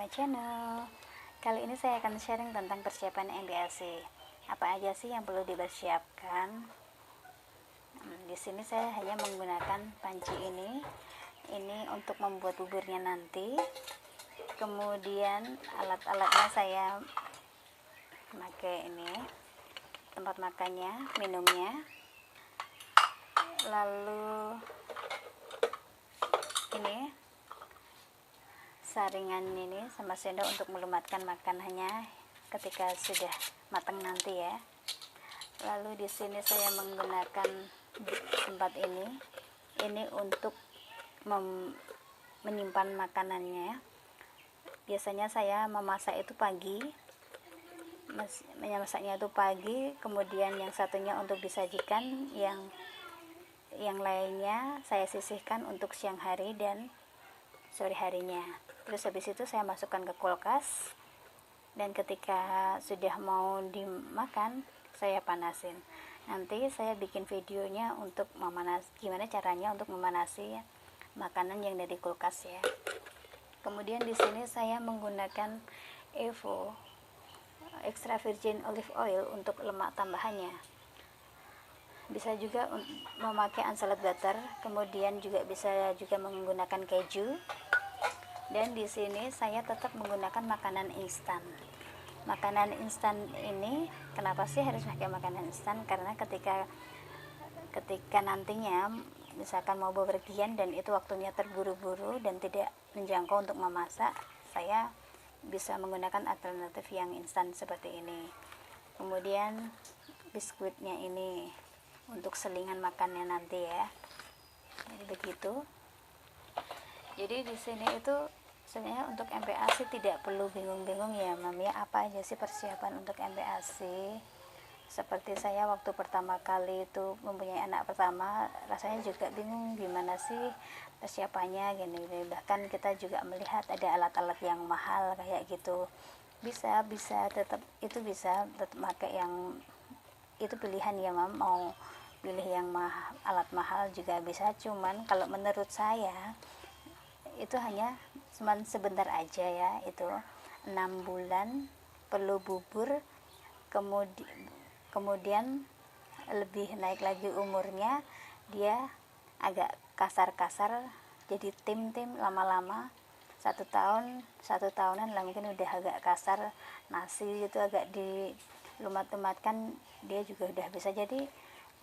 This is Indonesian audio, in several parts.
my channel. Kali ini saya akan sharing tentang persiapan MBASI. Apa aja sih yang perlu dipersiapkan? Di sini saya hanya menggunakan panci ini. Ini untuk membuat buburnya nanti. Kemudian alat-alatnya saya pakai ini, tempat makannya, minumnya. Lalu ini saringan ini sama sendok untuk melumatkan makanannya ketika sudah matang nanti ya. Lalu di sini saya menggunakan tempat ini untuk menyimpan makanannya. Biasanya saya memasak itu pagi, memasaknya itu pagi, kemudian yang satunya untuk disajikan, yang lainnya saya sisihkan untuk siang hari dan sore harinya. Terus habis itu saya masukkan ke kulkas, dan ketika sudah mau dimakan saya panasin. Nanti saya bikin videonya untuk gimana caranya untuk memanasi makanan yang dari kulkas ya. Kemudian di sini saya menggunakan Evo extra virgin olive oil untuk lemak tambahannya. Bisa juga memakai unsalted butter, kemudian juga bisa juga menggunakan keju. Dan di sini saya tetap menggunakan makanan instan. Makanan instan ini kenapa sih harus pakai makanan instan? Karena ketika nantinya misalkan mau bepergian dan itu waktunya terburu-buru dan tidak menjangkau untuk memasak, saya bisa menggunakan alternatif yang instan seperti ini. Kemudian biskuitnya ini untuk selingan makannya nanti ya. Jadi begitu. Jadi di sini itu sebenarnya untuk MPASI tidak perlu bingung-bingung ya Mam ya, apa aja sih persiapan untuk MPASI. Seperti saya waktu pertama kali itu mempunyai anak pertama, rasanya juga bingung gimana sih persiapannya gini. Bahkan kita juga melihat ada alat-alat yang mahal kayak gitu. Bisa tetap pakai yang itu pilihan ya Mam, mau pilih yang alat mahal juga bisa. Cuman kalau menurut saya itu hanya cuman sebentar aja ya, itu 6 bulan perlu bubur, kemudian lebih naik lagi umurnya, dia agak kasar-kasar jadi tim lama-lama 1 tahunan lah mungkin udah agak kasar, nasi itu agak dilumat-lumatkan dia juga udah bisa. Jadi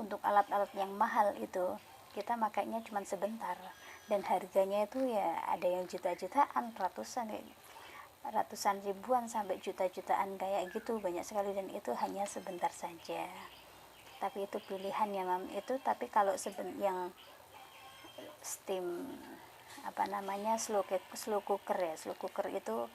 untuk alat-alat yang mahal itu kita makainya cuma sebentar, dan harganya itu ya ada yang juta-jutaan, ratusan ribuan sampai juta-jutaan kayak gitu, banyak sekali, dan itu hanya sebentar saja. Tapi itu pilihan ya Mam itu. Tapi kalau yang steam slow cooker itu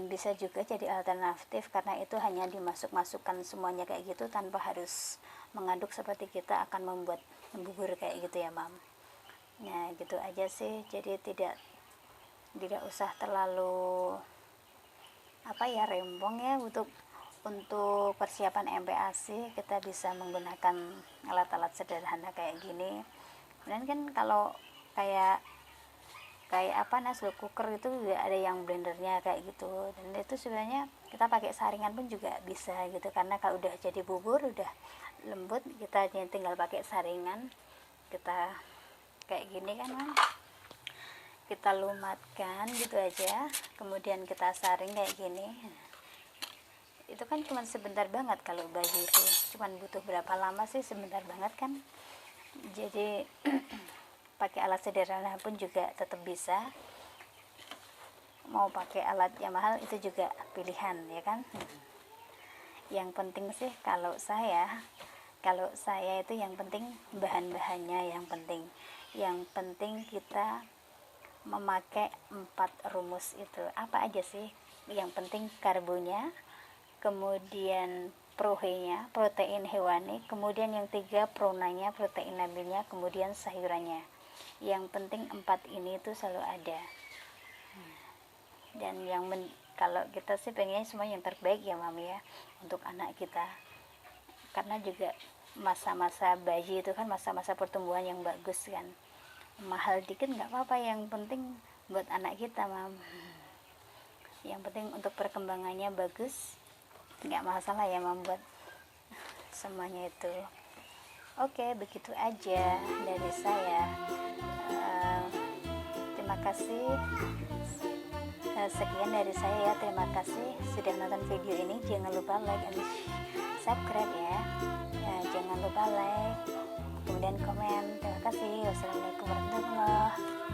bisa juga jadi alternatif, karena itu hanya dimasukkan semuanya kayak gitu tanpa harus mengaduk seperti kita akan membuat bubur kayak gitu ya Mam. Nah gitu aja sih. Jadi tidak usah terlalu rempong ya untuk persiapan MPASI. Kita bisa menggunakan alat-alat sederhana kayak gini. Dan kan kalau kayak slow cooker itu juga ada yang blendernya kayak gitu, dan itu sebenarnya kita pakai saringan pun juga bisa gitu, karena kalau udah jadi bubur udah lembut, kita tinggal pakai saringan, kita kayak gini kan Mam, kita lumatkan gitu aja, kemudian kita saring kayak gini. Itu kan cuma sebentar banget, kalau baju itu cuma butuh berapa lama sih, sebentar banget kan. Jadi pakai alat sederhana pun juga tetap bisa. Mau pakai alat yang mahal itu juga pilihan ya kan. Yang penting sih kalau saya itu yang penting bahan-bahannya yang penting kita memakai 4 rumus itu. Apa aja sih? Yang penting karbonya, kemudian protein hewani, kemudian yang 3 pronanya, protein nabatinya, kemudian sayurannya. Yang penting 4 ini itu selalu ada. Dan kalau kita sih pengennya semua yang terbaik ya Mami ya untuk anak kita, karena juga masa-masa bayi itu kan masa-masa pertumbuhan yang bagus kan. Mahal dikit nggak apa-apa, yang penting buat anak kita, Mam. Yang penting untuk perkembangannya bagus, nggak masalah ya, Mam, buat semuanya itu. Oke, begitu aja dari saya. Terima kasih. Sekian dari saya ya. Terima kasih sudah menonton video ini. Jangan lupa like and subscribe ya. Jangan lupa like, kemudian komen. Terima kasih. Wassalamualaikum warahmatullahi wabarakatuh.